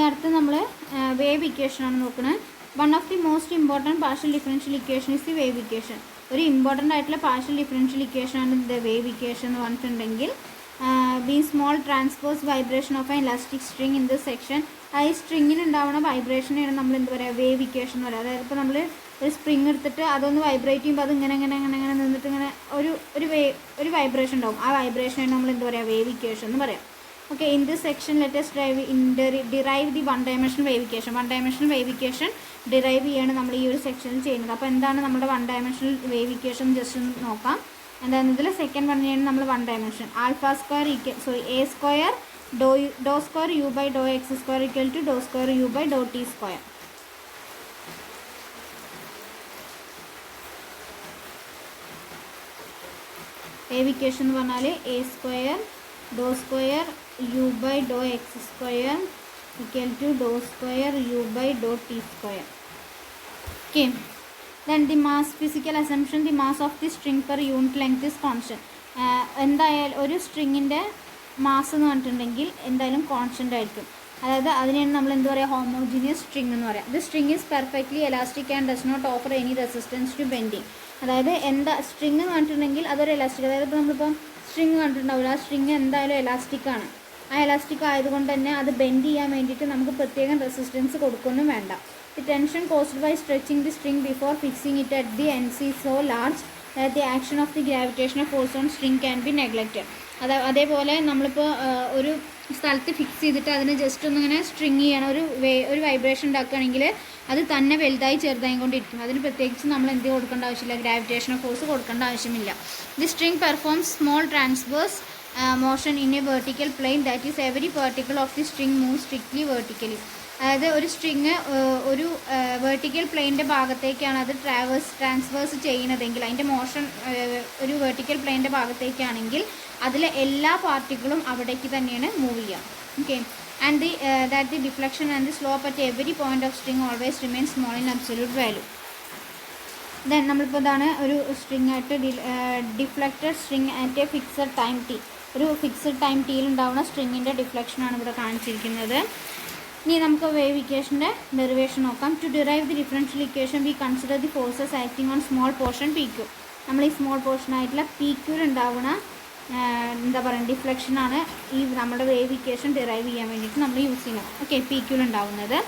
അടുത്ത് നമ്മൾ വേവ് ഇക്വേഷനാണ് നോക്കുന്നത്. One of the most important partial differential equation is the wave equation. ഒരു ഇമ്പോർട്ടൻ്റ് ആയിട്ടുള്ള പാർഷ്യൽ ഡിഫറൻഷ്യൽ ഇക്വേഷനാണ് ദ വേവ് ഇക്വേഷൻ എന്ന് പറഞ്ഞിട്ടുണ്ടെങ്കിൽ be small transverse vibration of an elastic string in this section. ഈ സ്ട്രിങ്ങിന് ഉണ്ടാവുന്ന വൈബ്രേഷനെയാണ് നമ്മൾ എന്ത് പറയുക, വേവ് ഇക്വേഷൻ എന്ന് പറയുക. അതായത് ഇപ്പോൾ നമ്മൾ ഒരു സ്പ്രിങ് എടുത്തിട്ട് അതൊന്ന് വൈബ്രേറ്റ് ചെയ്യുമ്പോൾ അത് ഇങ്ങനെ നിന്നിട്ട് ഇങ്ങനെ ഒരു വൈബ്രേഷൻ ഉണ്ടാവും. ആ വൈബ്രേഷനാണ് നമ്മൾ എന്ത് പറയുക, വേവ് ഇക്വേഷൻ എന്ന് പറയാം. Okay, in this section let us derive the one dimensional wave equation. One dimensional wave equation derive ചെയ്യാണ് നമ്മൾ ഈ ഒരു സെക്ഷനിൽ ചെയ്യുന്നത്. അപ്പോൾ എന്താണ് നമ്മുടെ one dimensional wave equation just ഒന്ന് നോക്കാം. എന്താണ് ഇതിൽ സെക്കൻഡ് പറഞ്ഞാണ് നമ്മൾ one dimension alpha square a square do square u by Dr x square equal to do square u by Dr t square. Wave equation എന്ന് പറഞ്ഞാൽ a square do square u by Dr x square equal to do square u by Dr t square. Okay, then the mass physical assumption, the mass of the string per unit length is constant. എന്തായാലും ഒരു സ്ട്രിങ്ങിൻ്റെ mass എന്ന് പറഞ്ഞിട്ടുണ്ടെങ്കിൽ എന്തായാലും constant ആയിരിക്കും. അതായത് അതിനെയാണ് നമ്മൾ എന്ത് പറയുക, ഹോമോജീനിയസ് സ്ട്രിങ് എന്ന് പറയാം. The string is perfectly elastic and does not offer any resistance to bending. അതായത് സ്ട്രിങ് എന്ന് പറഞ്ഞിട്ടുണ്ടെങ്കിൽ അതൊരു എലാസ്റ്റിക്, അതായത് ഇപ്പോൾ നമ്മളിപ്പോൾ സ്ട്രിങ് കണ്ടിട്ടുണ്ടാവില്ല, ആ സ്ട്രിങ് എന്തായാലും എലാസ്റ്റിക് ആണ്. ആ എലാസ്റ്റിക് ആയതുകൊണ്ട് തന്നെ അത് ബെൻഡ് ചെയ്യാൻ വേണ്ടിയിട്ട് നമുക്ക് പ്രത്യേകം റെസിസ്റ്റൻസ് കൊടുക്കൊന്നും വേണ്ട. The tension caused by stretching the string before fixing it at the ends is so large that the action of the gravitational force on string can be neglected. അതേപോലെ നമ്മളിപ്പോൾ ഒരു സ്ഥലത്ത് ഫിക്സ് ചെയ്തിട്ട് അതിന് ജസ്റ്റ് ഒന്നിങ്ങനെ string ചെയ്യണം, ഒരു vibration ഉണ്ടാക്കുകയാണെങ്കിൽ അത് തന്നെ വലുതായി ചെറുതായി കൊണ്ടിരിക്കും. അതിന് പ്രത്യേകിച്ച് നമ്മൾ എന്ത് കൊടുക്കേണ്ട ആവശ്യമില്ല, ഗ്രാവിറ്റേഷണൽ ഫോഴ്സ് കൊടുക്കേണ്ട ആവശ്യമില്ല. The string performs small transverse motion in a vertical plane, that is every particle of the string moves strictly vertically. അതായത് ഒരു സ്ട്രിങ് ഒരു വെർട്ടിക്കൽ പ്ലെയിൻ്റെ ഭാഗത്തേക്കാണ് അത് ട്രാൻസ്വേഴ്സ് ചെയ്യുന്നതെങ്കിൽ, അതിൻ്റെ മോഷൻ ഒരു വെർട്ടിക്കൽ പ്ലെയിൻ്റെ ഭാഗത്തേക്കാണെങ്കിൽ അതിലെ എല്ലാ പാർട്ടിക്കിളും അവിടേക്ക് തന്നെയാണ് മൂവ് ചെയ്യുക. Okay, and that the deflection and the slope at every point of string always remain small in absolute value. Then നമ്മളിപ്പോൾ ഇതാണ് ഒരു സ്ട്രിങ് ആയിട്ട് deflected string at a fixed time t. ഒരു ഫിക്സഡ് ടൈം ടിയിൽ ഉണ്ടാവുന്ന സ്ട്രിങ്ങിൻ്റെ ഡിഫ്ലക്ഷനാണ് ഇവിടെ കാണിച്ചിരിക്കുന്നത്. ഇനി നമുക്ക് വേവ് ഇക്വേഷൻ്റെ ഡെറിവേഷൻ നോക്കാം. To derive the differential equation we consider the forces acting on small portion p q. നമ്മൾ ഈ സ്മോൾ പോർഷനായിട്ടുള്ള പി ക്യൂവിൽ ഉണ്ടാവുന്ന എന്താ പറയുക, ഡിഫ്ലക്ഷനാണ് ഈ നമ്മുടെ വേവ് ഇക്വേഷൻ ഡിറൈവ് ചെയ്യാൻ വേണ്ടിയിട്ട് നമ്മൾ യൂസ് ചെയ്യുന്നത്. ഓക്കെ, പി ക്യൂവിൽ ഉണ്ടാവുന്നത്.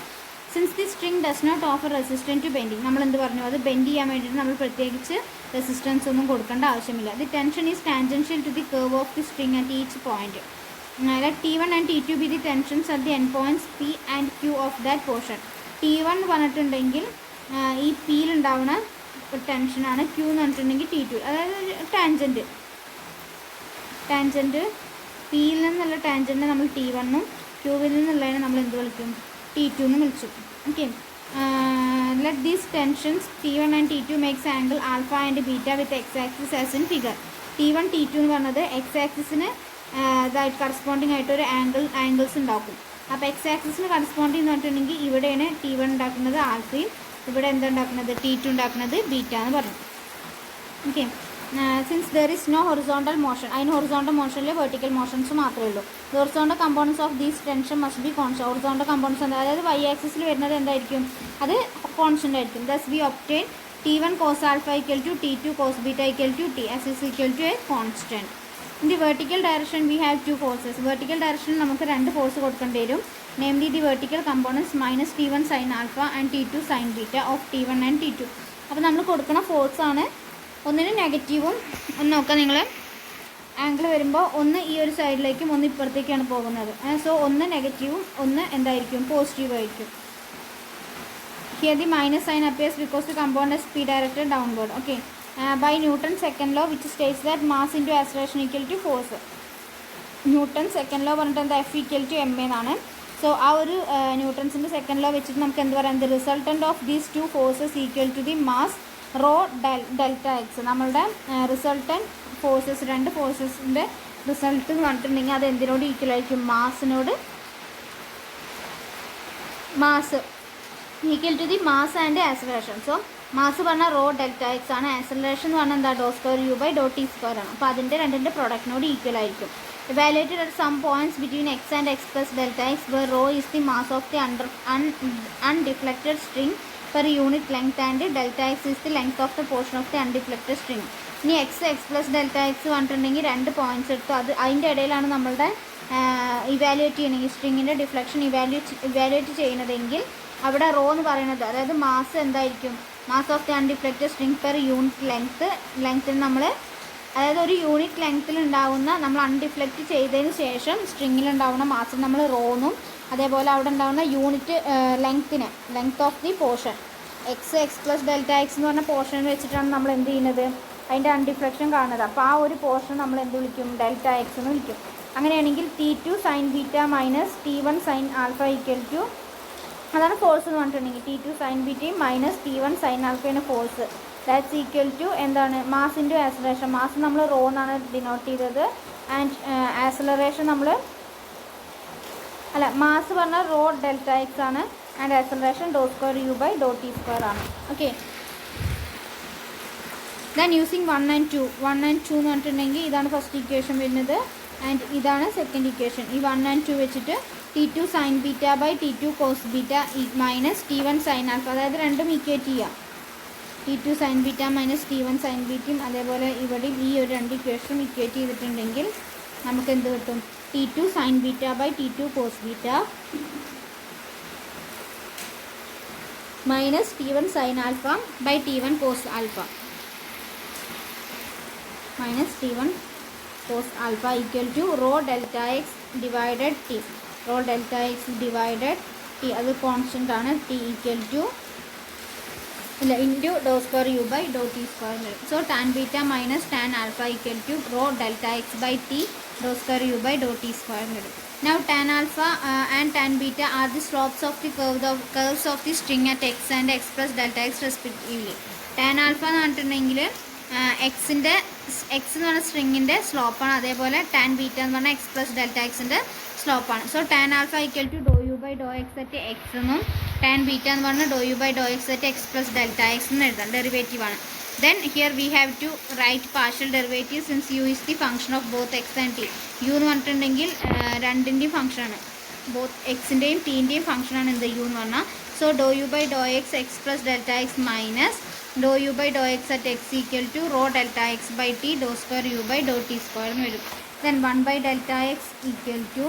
Since the string does not offer resistance to bending, നമ്മൾ എന്ത് പറഞ്ഞു, അത് ബെൻഡ് ചെയ്യാൻ വേണ്ടിയിട്ട് നമ്മൾ പ്രത്യേകിച്ച് റെസിസ്റ്റൻസ് ഒന്നും കൊടുക്കേണ്ട ആവശ്യമില്ല. The tension is tangential to the curve of the string at each point. Let T1 and T2 be the tensions at the end points P and Q of that portion. T1 പറഞ്ഞിട്ടുണ്ടെങ്കിൽ ഈ പിയിൽ ഉണ്ടാവുന്ന ടെൻഷനാണ്, Q എന്ന് പറഞ്ഞിട്ടുണ്ടെങ്കിൽ T2. അതായത് tangent പിയിൽ നിന്നുള്ള ടാൻജൻറ്റ് നമ്മൾ T1ഉം ക്യൂവിൽ നിന്നുള്ളതിനെ നമ്മൾ എന്ത് വിളിക്കും, T2 എന്ന് വിളിച്ചു. Okay, let these tensions T1 and T2 makes angle alpha and beta with x-axis as in figure. T1 T2 എന്ന് പറഞ്ഞത് x-axisന് ഇതായിട്ട് കറസ്പോണ്ടിങ് ആയിട്ട് ഒരു ആംഗിൾസ് ഉണ്ടാക്കും. അപ്പോൾ എക്സ് ആക്സിസിന് കറസ്പോണ്ടിങ് എന്ന് പറഞ്ഞിട്ടുണ്ടെങ്കിൽ ഇവിടെയാണ് T1 ഉണ്ടാക്കുന്നത് ആൽഫയും, ഇവിടെ എന്താ ഉണ്ടാക്കുന്നത്, T2 ഉണ്ടാക്കുന്നത് ബീറ്റ എന്ന് പറഞ്ഞു. Okay, since there is no horizontal motion, അതിന് ഹൊറിസോണ്ടൽ മോഷനിൽ വെർട്ടിക്കൽ മോഷൻസ് മാത്രമേ ഉള്ളൂ. Horizontal components of these tension must be constant. Horizontal components എന്താ, അതായത് വൈ ആക്സിസിൽ വരുന്നത് എന്തായിരിക്കും, അത് കോൺസ്റ്റന്റ് ആയിരിക്കും. Thus we obtain T1 cos alpha equal to T2 cos beta equal to T, as is equal to a constant. In the vertical direction we have two forces. Vertical direction നമുക്ക് രണ്ട് force കൊടുക്കേണ്ടി വരും. Namely the vertical components minus T1 sin alpha and T2 sin beta of T1 and T2. അപ്പോൾ നമ്മൾ കൊടുക്കുന്ന ഫോഴ്സാണ് ഒന്നിന് നെഗറ്റീവും, ഒന്ന് നോക്കാം നിങ്ങൾ, ആംഗിൾ വരുമ്പോൾ ഒന്ന് ഈ ഒരു സൈഡിലേക്കും ഒന്ന് ഇപ്പുറത്തേക്കാണ് പോകുന്നത്. സോ ഒന്ന് നെഗറ്റീവും ഒന്ന് എന്തായിരിക്കും, പോസിറ്റീവ് ആയിരിക്കും. Here the minus sign appears because the component is p directed downward. Okay, by Newton's second law which states that mass into acceleration equal to force. Newton's second law പറഞ്ഞിട്ട് എന്താ, F equal to ma എന്നാണ്. So ആ ഒരു ന്യൂട്ടൺസിൻ്റെ second law വെച്ചിട്ട് നമുക്ക് എന്ത് പറയാം, the resultant of these two forces equal to the mass rho delta x. നമ്മളുടെ റിസൾട്ടൻറ്റ് ഫോഴ്സസ്, രണ്ട് ഫോഴ്സസിൻ്റെ റിസൾട്ട് എന്ന് പറഞ്ഞിട്ടുണ്ടെങ്കിൽ അത് എന്തിനോട് ഈക്വൽ ആയിരിക്കും, മാസിനോട്, mass equal to the mass and acceleration. So mass പറഞ്ഞാൽ റോ ഡെൽറ്റ എക്സ് ആണ്, ആക്സലറേഷൻ എന്ന് പറഞ്ഞാൽ എന്താ, dou square u by Dr t square ആണ്. അപ്പോൾ അതിൻ്റെ രണ്ടിൻ്റെ പ്രൊഡക്റ്റിനോട് ഈക്വൽ ആയിരിക്കും. evaluated at some points between x and x plus delta x, where rho is the mass of the undeflected string per unit length and delta x is the length of the portion of the undeflected string. ഇനി x plus delta X പറഞ്ഞിട്ടുണ്ടെങ്കിൽ 2 points എടുത്തു. അതിൻ്റെ ഇടയിലാണ് നമ്മളുടെ evaluate ചെയ്യണമെങ്കിൽ സ്ട്രിങ്ങിൻ്റെ deflection evaluate ചെയ്യുന്നതെങ്കിൽ അവിടെ raw എന്ന് പറയുന്നത്, അതായത് മാസ് എന്തായിരിക്കും, mass of the undeflected string per unit ലെങ്ത്തിന് നമ്മൾ, അതായത് ഒരു യൂണിറ്റ് ലെങ്ത്തിൽ ഉണ്ടാവുന്ന, നമ്മൾ അൺഡിഫ്ലക്റ്റ് ചെയ്തതിന് ശേഷം സ്ട്രിങ്ങിലുണ്ടാവുന്ന മാസം നമ്മൾ റോന്നും, അതേപോലെ അവിടെ ഉണ്ടാവുന്ന unit length of the portion X plus delta x എന്ന് പറഞ്ഞ പോർഷൻ വെച്ചിട്ടാണ് നമ്മൾ എന്ത് ചെയ്യുന്നത്, അതിൻ്റെ അൺഡിഫ്ലക്ഷൻ കാണുന്നത്. അപ്പോൾ ആ ഒരു പോർഷൻ നമ്മൾ എന്ത് വിളിക്കും, ഡെൽറ്റ എക്സ് എന്ന് വിളിക്കും. അങ്ങനെയാണെങ്കിൽ T2 sign beta minus T1 sine alpha equal to, അതാണ് ഫോഴ്സ് എന്ന് പറഞ്ഞിട്ടുണ്ടെങ്കിൽ T2 സൈൻ ബീറ്റയും മൈനസ് T1 സൈൻ ആൽഫയാണ് ഫോഴ്സ്. ദാറ്റ്സ് ഈക്വൽ ടു എന്താണ്, മാസ് ഇൻറ്റു ആക്സലറേഷൻ. മാസ് നമ്മൾ റോ എന്നാണ് ഡിനോട്ട് ചെയ്തത്. ആൻഡ് ആക്സലറേഷൻ മാസ് പറഞ്ഞാൽ റോ ഡെൽറ്റ എക്സ് ആണ്. And acceleration dou square u by Dr t square ആണ്. ഓക്കെ, ദെൻ യൂസിങ് 1 and 2 എന്ന് പറഞ്ഞിട്ടുണ്ടെങ്കിൽ ഇതാണ് ഫസ്റ്റ് ഇക്വേഷൻ വരുന്നത്, ആൻഡ് ഇതാണ് സെക്കൻഡ് ഇക്വേഷൻ. ഈ 1 and 2 വെച്ചിട്ട് T2 sign beta by T2 cos beta minus T1 sine alpha, അതായത് രണ്ടും ഇക്വേറ്റ് ചെയ്യാം. T2 sign beta minus T1 sine ബീറ്റയും അതേപോലെ ഇവിടെയും ഈ ഒരു 2 ഇക്വേഷനും ഇക്വേറ്റ് ചെയ്തിട്ടുണ്ടെങ്കിൽ നമുക്ക് എന്ത് കിട്ടും, T2 sign beta by T2 cos beta minus T1 sine alpha by T1 cos alpha minus T1 cos alpha equal to rho delta x divided t. Rho delta x divided t, അത് constant ആണ്. t equal to into dou square u by dou t square വരും. So tan beta minus tan alpha equal to rho delta x by t dou square u by dou t square വരും. Now tan alpha and tan beta are the slopes of the curves of the string at x and x plus delta x respectively. tan alpha എന്ന് പറഞ്ഞിട്ടുണ്ടെങ്കിൽ എക്സിൻ്റെ എന്ന് പറഞ്ഞ സ്ട്രിങ്ങിൻ്റെ സ്ലോപ്പാണ്. അതേപോലെ tan beta എന്ന് പറഞ്ഞാൽ X plus delta എക്സിൻ്റെ സ്ലോപ്പാണ്. So tan alpha equal to dou u by Dr x at x എന്നും ടാൻ ബീറ്റ എന്ന് പറഞ്ഞാൽ dou u by Dr x at x plus delta x എന്ന് എഴുതാം. ഡെറിവേറ്റീവ് ആണ്. Then here we have to write partial derivative since u is the function of both x and t. U എന്ന് പറഞ്ഞിട്ടുണ്ടെങ്കിൽ രണ്ടിൻ്റെയും ഫംഗ്ഷനാണ്, both എക്സിൻ്റെയും ടീൻ്റെയും ഫംഗ്ഷനാണ് എന്ത് u എന്ന് പറഞ്ഞാൽ. So do u by Dr x x plus delta x minus do u by Dr x at x equal to rho delta x by t do square u by Dr t square എന്ന് വരും. Then 1 by delta x equal to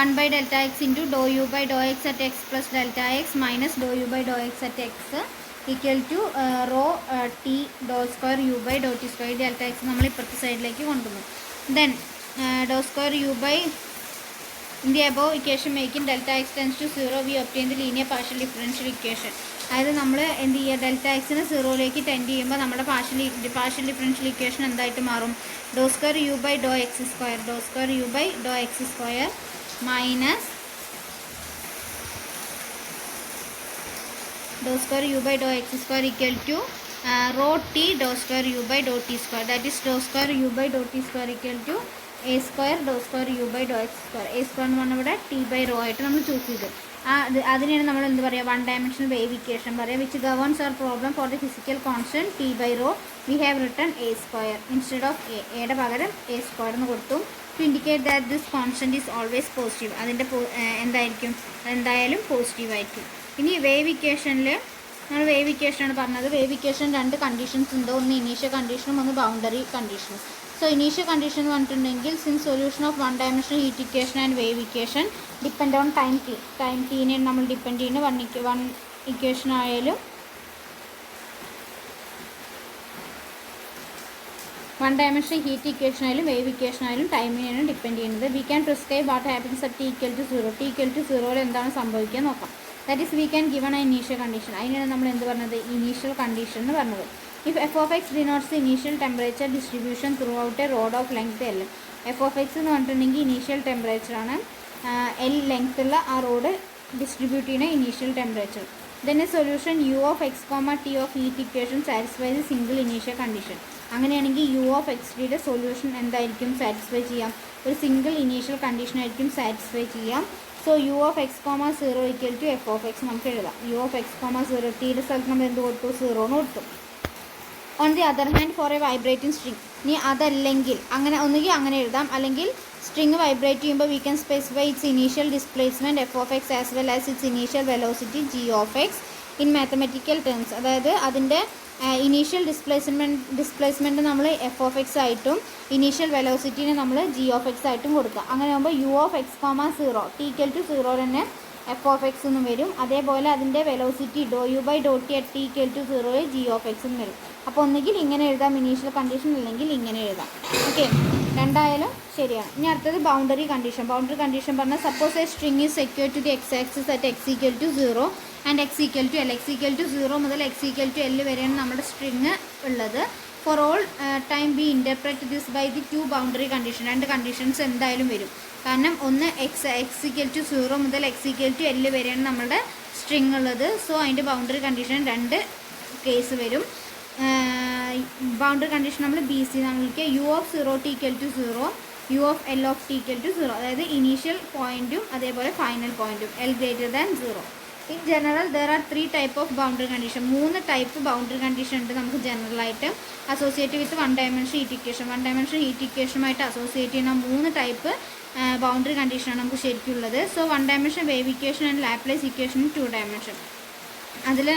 1 by delta x into dou u by dou x at x plus delta x minus dou u by dou x at x equal to rho t dou square u by dou t square. delta x നമ്മൾ ഇപ്പുറത്തെ സൈഡിലേക്ക് കൊണ്ടുപോകും. then dou square u by in the above equation making delta x tends to 0 we obtain the linear partial differential equation. അതായത് നമ്മൾ എന്ത് ചെയ്യുക, delta എക്സിന് 0ലേക്ക് tend ചെയ്യുമ്പോൾ നമ്മുടെ പാർഷ്യൽ ഡിഫറൻഷ്യൽ ഇക്വേഷൻ എന്തായിട്ട് മാറും, dou square u by Dr x square minus dou square u by dou x square equal to rho t dou square u by dou t square. That is dou square u by dou t square equal to a square dou square u by dou x square. a square എന്ന് പറഞ്ഞാൽ ഇവിടെ t by rho ആയിട്ട് നമ്മൾ choose ചെയ്തു. അതിനെയാണ് നമ്മൾ എന്ത് പറയുക, 1 dimensional wave equation പറയുക. which governs our problem for the physical constant t by rho. we have written a square instead of a. യുടെ പകരം a square എന്ന് കൊടുത്തു. to indicate that this constant is always positive. അതിൻ്റെ എന്തായിരിക്കും, എന്തായാലും positive ആയിരിക്കും. ഇനി വേവ് ഇക്വേഷനിൽ നമ്മൾ വേവ് ഇക്വേഷനാണ് പറഞ്ഞത്. വേവ് ഇക്വേഷൻ 2 കണ്ടീഷൻസ് ഉണ്ട്, ഒന്ന് ഇനീഷ്യൽ കണ്ടീഷനും ഒന്ന് ബൗണ്ടറി കണ്ടീഷനും. സോ ഇനീഷ്യൽ കണ്ടീഷൻ എന്ന് പറഞ്ഞിട്ടുണ്ടെങ്കിൽ since solution of 1 dimensional heat equation and wave equation depend on time ടീനെ നമ്മൾ ഡിപ്പെൻഡ് ചെയ്യുന്ന 1 ഇക്വേഷൻ ആയാലും 1 dimensional ഹീറ്റ് ഇക്വേഷൻ ആയാലും വേവ് ഇക്വേഷൻ ആയാലും ടൈമിനെയാണ് ഡിപ്പെൻഡ് ചെയ്യുന്നത്. We can prescribe what happens at t equal to 0. t equal to 0 എന്താണ് സംഭവിക്കുക നോക്കാം. That is we can given a initial condition. അതിനാണ് നമ്മൾ എന്ത് പറഞ്ഞത്, ഇനീഷ്യൽ കണ്ടീഷൻ എന്ന് പറഞ്ഞത്. If f of x denotes initial temperature distribution throughout a rod of length L. F of x എന്ന് പറഞ്ഞിട്ടുണ്ടെങ്കിൽ ഇനീഷ്യൽ ടെമ്പറേച്ചറാണ്, എൽ ലെങ്ത് ഉള്ള ആ റോഡ് ഡിസ്ട്രിബ്യൂട്ട് ചെയ്യുന്ന initial temperature. Then a solution u of x comma t of heat equation satisfy the single initial condition. അങ്ങനെയാണെങ്കിൽ u of X ടിയുടെ solution എന്തായിരിക്കും satisfy ചെയ്യാം, ഒരു സിംഗിൾ ഇനീഷ്യൽ കണ്ടീഷൻ ആയിരിക്കും സാറ്റിസ്ഫൈ ചെയ്യാം. So so u of x comma 0 equal to f of x നമുക്ക് എഴുതാം. U of x comma 0 ടീയുടെ സ്ഥലത്ത് നമ്മൾ എന്ത് കൊടുത്തു? 0 എന്ന് കൊടുത്തു. On the other hand for a vibrating string, ഇനി അതല്ലെങ്കിൽ അങ്ങനെ ഒന്നുകിൽ അങ്ങനെ എഴുതാം, അല്ലെങ്കിൽ സ്ട്രിങ് വൈബ്രേറ്റ് ചെയ്യുമ്പോൾ we can specify its initial displacement f of x as well as it's initial velocity g of x in mathematical terms. അതായത് അതിൻ്റെ ഇനീഷ്യൽ ഡിസ്പ്ലേസ്മെൻറ്റ് നമ്മൾ എഫ് ഓഫ് എക്സ് ആയിട്ടും ഇനീഷ്യൽ വെലോസിറ്റിനെ നമ്മൾ ജി ഓഫ് എക്സ് ആയിട്ടും കൊടുക്കുക. അങ്ങനെ ആകുമ്പോൾ u of x comma 0 t equal to 0 തന്നെ എഫ് ഓഫ് എക്സ് എന്നും വരും. അതേപോലെ അതിൻ്റെ velocity do u by Dr t at t equal to 0 g of x എന്ന് വരും. അപ്പോൾ ഒന്നുകിൽ ഇങ്ങനെ എഴുതാം ഇനീഷ്യൽ കണ്ടീഷൻ, അല്ലെങ്കിൽ ഇങ്ങനെ എഴുതാം. ഓക്കെ, രണ്ടായാലും ശരിയാണ്. ഇനി അടുത്തത് ബൗണ്ടറി കണ്ടീഷൻ. ബൗണ്ടറി കണ്ടീഷൻ പറഞ്ഞാൽ suppose a string is secure to the x axis at x equal to 0 and x equal to L. X equal to 0 മുതൽ എക്സ് ഈക്വൽ ടു എൽ വരെയാണ് നമ്മുടെ സ്ട്രിങ് ഉള്ളത്. For all time we interpret this by the 2 boundary condition. 2 conditions എന്തായാലും വരും. കാരണം ഒന്ന് X equal to 0 മുതൽ X equal to L വരെയാണ് നമ്മുടെ സ്ട്രിങ് ഉള്ളത്. സോ അതിൻ്റെ ബൗണ്ടറി കണ്ടീഷൻ 2 കേസ് വരും. ബൗണ്ടറി കണ്ടീഷൻ നമ്മൾ ബി സി നമ്മൾ വിളിക്കുക. U of 0 t equal to 0, u of l of t equal to 0. അതായത് ഇനീഷ്യൽ പോയിൻറ്റും അതേപോലെ ഫൈനൽ പോയിൻറ്റും l greater than 0. In general there are 3 type of boundary condition. 3 type boundary condition ഉണ്ട് നമുക്ക് ജനറലായിട്ട് associate with 1 dimension heat equation. 1 dimension heat ഇക്വേഷനുമായിട്ട് associate ചെയ്യുന്ന 3 type boundary കണ്ടീഷനാണ് നമുക്ക് ശരിക്കുള്ളത്. So 1 dimension wave equation and Laplace equation 2 dimension. അതിൽ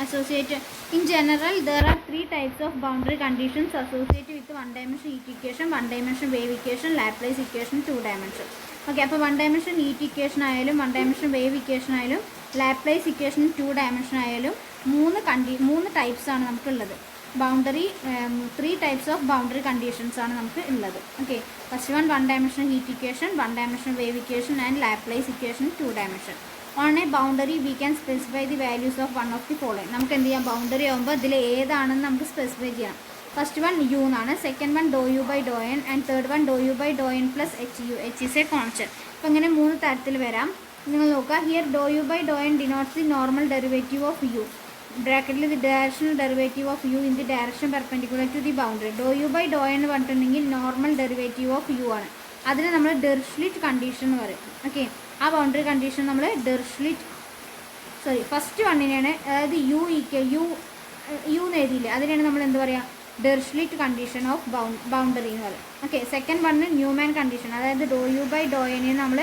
associated in general there are 3 types of boundary conditions associated with 1 dimension heat equation, 1 dimension wave equation, Laplace equation, 2 dimension. Okay, അപ്പോൾ 1 dimension heat equation ആയാലും 1 dimension wave equation ആയാലും Laplace equation 2 dimension ആയാലും 3 types ആണ് നമുക്കുള്ളത്. Boundary 3 types of boundary conditions ആണ് നമുക്ക് ഉള്ളത്. Okay, first 1 dimension heat equation, 1 dimension wave equation and Laplace equation 2 dimension. On A boundary V can specify the values of one of the following. നമുക്ക് എന്ത് ചെയ്യാം? Boundary ആകുമ്പോൾ ഇതിൽ ഏതാണെന്ന് നമുക്ക് സ്പെസിഫൈ ചെയ്യാം. ഫസ്റ്റ് വൺ യു എന്നാണ്, second one dou u by Dr n and third one dou u by Dr n plus h u. H is a constant. അപ്പോൾ ഇങ്ങനെ 3 തരത്തിൽ വരാം. നിങ്ങൾ നോക്കുക, here dou u by Dr n denotes the normal derivative of u. ബ്രാക്കറ്റിൽ the directional derivative of u in the direction perpendicular to the boundary. Dou u by Dr n പറഞ്ഞിട്ടുണ്ടെങ്കിൽ normal derivative of U ആണ്. അതിന് നമ്മൾ ഡെർഷ്ലിറ്റ് condition എന്ന് പറയും. Okay, ആ boundary condition നമ്മൾ first വണ്ണിനാണ്, അതായത് യു എന്ന് എഴുതിയില്ലേ, അതിനാണ് നമ്മൾ എന്ത് പറയുക? ഡെർഷ്ലിറ്റ് കണ്ടീഷൻ ഓഫ് ബൗണ്ടറി എന്ന് പറയും. Okay, second one Neumann condition, അതായത് ഡോ യു ബൈ ഡോ എനെ നമ്മൾ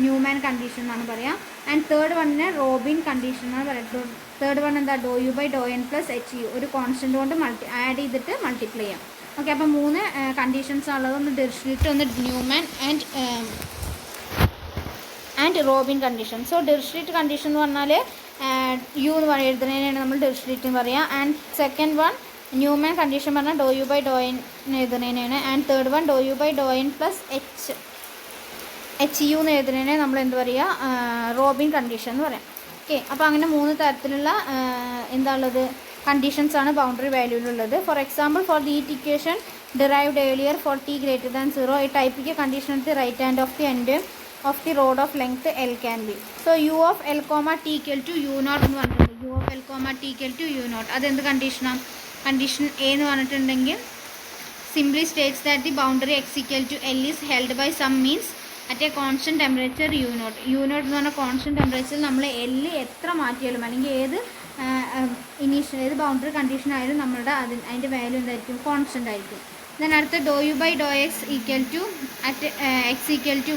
ന്യൂമാൻ കണ്ടീഷൻ എന്നാണ് പറയുക. ആൻഡ് തേർഡ് വണ്ണിന് റോബിൻ കണ്ടീഷൻ എന്നാണ് പറയുക. തേർഡ് വൺ എന്താ? Dou u by Dr n plus h u, ഒരു കോൺസ്റ്റന്റ് കൊണ്ട് ആഡ് ചെയ്തിട്ട് മൾട്ടിപ്ലൈ ചെയ്യാം. ഓക്കെ, അപ്പോൾ 3 കണ്ടീഷൻസ് ഉള്ളത്. ഒന്ന് ഡെർഷ്ലിറ്റ്, ഒന്ന് Neumann and Robin condition. So Dirichlet condition എന്ന് പറഞ്ഞാൽ യു എന്ന് എഴുതുന്നതിനാണ് നമ്മൾ ഡെർഷ്ലിറ്റ് എന്ന് പറയുക. And second one Neumann condition പറഞ്ഞാൽ dou u by Dr n എഴുതുന്നതിനാണ്. And third one dou u by Dr n plus h u എന്ന് എഴുതുന്നതിനെ നമ്മൾ എന്ത് പറയുക? റോബിൻ കണ്ടീഷൻ എന്ന് പറയാം. ഓക്കെ, അപ്പോൾ അങ്ങനെ 3 തരത്തിലുള്ള എന്താണുള്ളത്? കണ്ടീഷൻസ് ആണ് ബൗണ്ടറി വാല്യൂവിലുള്ളത്. For example, for the heat equation derived earlier for t greater than 0, a typical condition at the right hand of the end of the rod of length L can be. So u of L comma t equal to u naught എന്ന് പറഞ്ഞിട്ടുണ്ട്. u of L comma t equal to u naught. അതെന്ത് കണ്ടീഷനാണ്? Condition A എന്ന് പറഞ്ഞിട്ടുണ്ടെങ്കിൽ simply states that the boundary x equal to L is held by some means at a constant temperature u naught. u naught എന്ന് പറഞ്ഞാൽ constant ടെമ്പറേച്ചറിൽ നമ്മൾ L എത്ര മാറ്റിയാലും, അല്ലെങ്കിൽ ഏത് ബൗണ്ടറി കണ്ടീഷൻ ആയാലും നമ്മളുടെ അതിൻ്റെ വാല്യൂ എന്തായിരിക്കും? കോൺസ്റ്റന്റ് ആയിരിക്കും. then അടുത്ത dou u by Dr x equal to at x equal to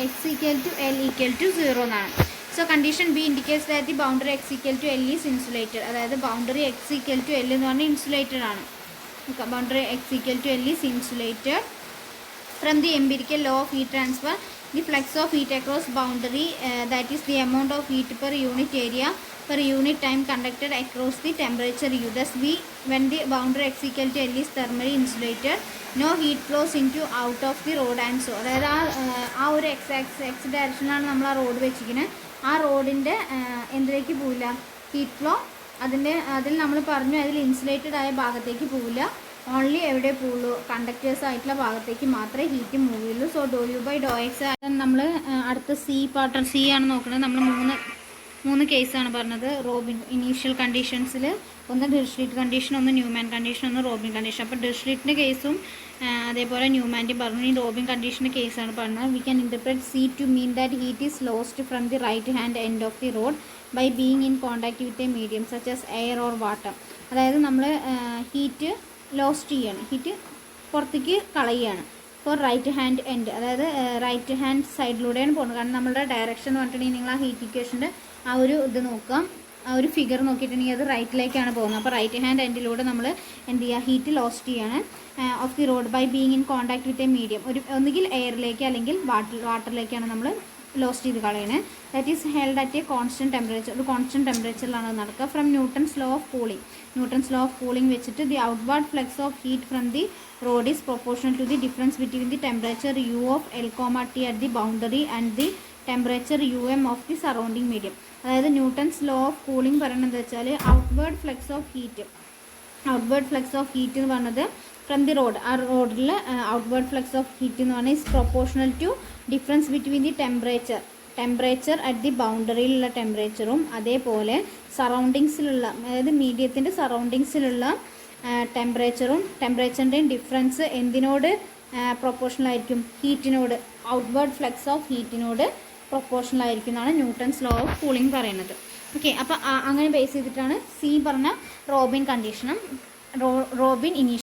x equal to l equal to 0 എന്നാണ്. So condition B indicates that the boundary x equal to l is insulated. അതായത് boundary x equal to l എന്ന് പറഞ്ഞാൽ insulated ആണ്. Boundary x equal to l is insulated. From the empirical law of heat transfer, the flux of heat across boundary, that is the amount of heat per unit area per unit time conducted across the temperature u. Thus when the boundary x equal to L is thermally insulated, no heat flows into out of the rod and so. അതായത് ആ ഒരു X ഡയറക്ഷനിലാണ് നമ്മൾ ആ road വെച്ചിരിക്കുന്നത്. ആ റോഡിൻ്റെ എന്തിലേക്ക് പോവില്ല? Heat flow അതിൽ നമ്മൾ പറഞ്ഞു അതിൽ ഇൻസുലേറ്റഡ് ആയ ഭാഗത്തേക്ക് പോവില്ല. ഓൺലി എവിടെ പോവുള്ളൂ? കണ്ടക്ടേഴ്സ് ആയിട്ടുള്ള ഭാഗത്തേക്ക് മാത്രമേ ഹീറ്റ് മൂവ് ചെയ്യുള്ളൂ. So do u by Dr x നമ്മൾ അടുത്ത സി പാർട്ട് സി ആണ് നോക്കുന്നത്. നമ്മൾ 3 കേസാണ് പറഞ്ഞത്. റോബിൻ ഇനീഷ്യൽ കണ്ടീഷൻസിൽ ഒന്ന് ഡിറിച്ലെറ്റ് കണ്ടീഷൻ, ഒന്ന് ന്യൂമാൻ കണ്ടീഷൻ, ഒന്ന് റോബിൻ കണ്ടീഷൻ. അപ്പോൾ ഡിറിച്ലെറ്റിൻ്റെ കേസും അതേപോലെ ന്യൂമാൻ്റെ പറഞ്ഞു. ഈ റോബിൻ കണ്ടീഷൻ്റെ കേസാണ് പറഞ്ഞത്. We can interpret C to mean that heat is lost from the right hand end of the rod by being in contact with a medium such as air or water. അതായത് നമ്മൾ heat lost ചെയ്യാണ്, heat പുറത്തേക്ക് കളയുകയാണ്. For right hand end, അതായത് right hand സൈഡിലൂടെയാണ് പോകുന്നത്. കാരണം നമ്മുടെ ഡയറക്ഷൻ എന്ന് പറഞ്ഞിട്ടുണ്ടെങ്കിൽ നിങ്ങൾ ആ ഹീറ്റ് ഇക്വേഷൻ്റെ ആ ഒരു ഇത് നോക്കാം, ആ ഒരു ഫിഗർ നോക്കിയിട്ടുണ്ടെങ്കിൽ അത് റൈറ്റിലേക്കാണ് പോകുന്നത്. അപ്പോൾ റൈറ്റ് ഹാൻഡ് എൻഡിലൂടെ നമ്മൾ എന്ത് ചെയ്യുക, ഹീറ്റ് ലോസ്റ്റ് ചെയ്യാണ് of the rod by being in contact with a medium. ഒന്നുകിൽ എയറിലേക്ക് അല്ലെങ്കിൽ വാട്ടറിലേക്കാണ് നമ്മൾ ലോസ്റ്റ് ചെയ്ത് കളയണേ. That is held at a constant temperature, ഒരു കോൺസ്റ്റൻറ്റ് ടെമ്പറേച്ചറിലാണ് അത് നടക്കുക. From Newton's law of cooling, Newton's law of cooling വെച്ചിട്ട് the outward flux of heat from the rod is proportional to the difference between the temperature u of l comma t at the boundary and the temperature u m of the surrounding medium. അതായത് Newton's law of cooling പറയുന്നത് എന്താ വെച്ചാൽ outward flux of heat എന്ന് പറഞ്ഞത് from the road, ആ റോഡിൽ outward flux of heat എന്ന് പറഞ്ഞാൽ is proportional to difference between the temperature at the ബൗണ്ടറിയിലുള്ള ടെമ്പറേച്ചറും അതേപോലെ സറൗണ്ടിങ്സിലുള്ള, അതായത് മീഡിയത്തിൻ്റെ സറൗണ്ടിങ്സിലുള്ള ടെമ്പറേച്ചറിൻ്റെയും ഡിഫറൻസ് എന്തിനോട് പ്രൊപ്പോർഷണൽ ആയിരിക്കും? ഹീറ്റിനോട്, ഔട്ട്വേർഡ് ഫ്ലക്സ് ഓഫ് ഹീറ്റിനോട് പ്രൊപ്പോർഷണൽ ആയിരിക്കും എന്നാണ് ന്യൂട്ടൺസ് ലോ ഓഫ് കൂളിംഗ് പറയുന്നത്. ഓക്കെ, അപ്പോൾ അങ്ങനെ ബേസ് ചെയ്തിട്ടാണ് സി പറഞ്ഞ റോബിൻ കണ്ടീഷനും റോബിൻ ഇനീഷ്യൽ